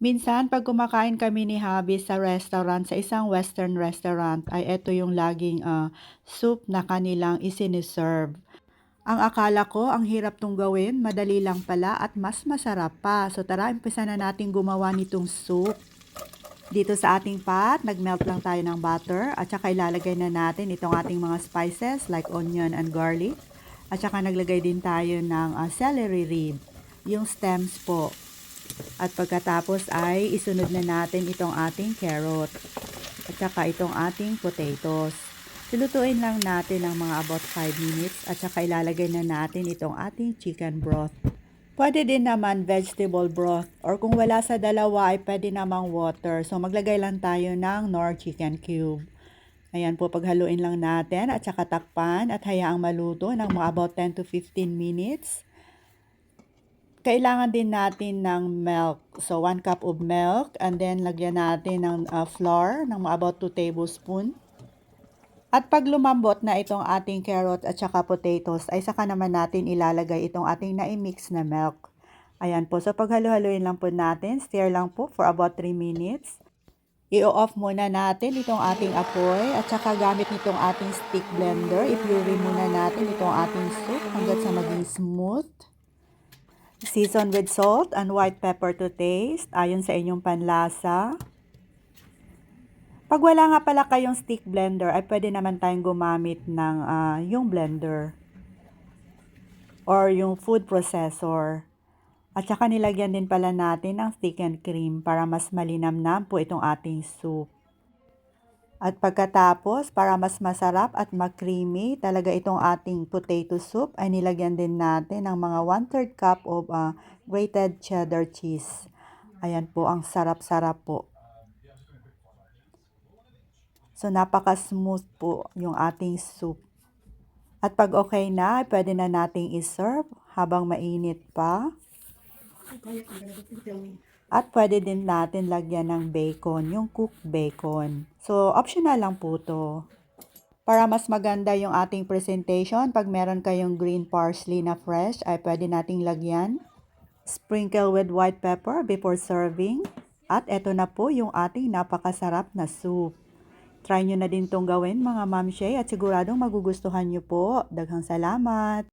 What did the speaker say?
Minsan 'pag kumakain kami ni hubby sa restaurant, sa isang western restaurant, ay eto yung laging, soup na kanilang isine-serve. Ang akala ko ang hirap 'tong gawin, madali lang pala at mas masarap pa. So tara, umpisa na nating gumawa nitong soup. Dito sa ating pot, nag-melt lang tayo ng butter at saka ilalagay na natin itong ating mga spices like onion and garlic. At saka naglagay din tayo ng celery rib, yung stems po. At pagkatapos ay isunod na natin itong ating carrot at saka itong ating potatoes. Silutuin lang natin ng mga about 5 minutes at saka ilalagay na natin itong ating chicken broth. Pwede din naman vegetable broth or kung wala sa dalawa ay pwede namang water. So maglagay lang tayo ng Knorr chicken cube. Ayan po, paghaluin lang natin at saka takpan at hayaang maluto ng mga about 10 to 15 minutes. Kailangan din natin ng milk. So 1 cup of milk and then lagyan natin ng flour ng mga about 2 tablespoon. At pag lumambot na itong ating carrot at saka potatoes, ay saka naman natin ilalagay itong ating na-mix na milk. Ayan po, so paghalo-haluin lang po natin, stir lang po for about 3 minutes. I-off muna natin itong ating apoy at saka gamit nitong ating stick blender, i-puree muna natin itong ating soup hanggang sa maging smooth. Season with salt and white pepper to taste, ayon sa inyong panlasa. Pag wala nga pala kayong stick blender, ay pwede naman tayong gumamit ng yung blender or yung food processor. At saka nilagyan din pala natin ng thickened cream para mas malinamnam po itong ating soup. At pagkatapos, para mas masarap at mag-creamy talaga itong ating potato soup, ay nilagyan din natin ng mga 1/3 cup of grated cheddar cheese. Ayan po, ang sarap-sarap po. So, napaka-smooth po yung ating soup. At pag okay na, pwede na nating iserve habang mainit pa. At pwede din natin lagyan ng bacon, yung cooked bacon. So, optional lang po to. Para mas maganda yung ating presentation, pag meron kayong green parsley na fresh, ay pwede nating lagyan. Sprinkle with white pepper before serving. At eto na po yung ating napakasarap na soup. Try nyo na din tong gawin mga mamshay at siguradong magugustuhan nyo po. Daghang salamat!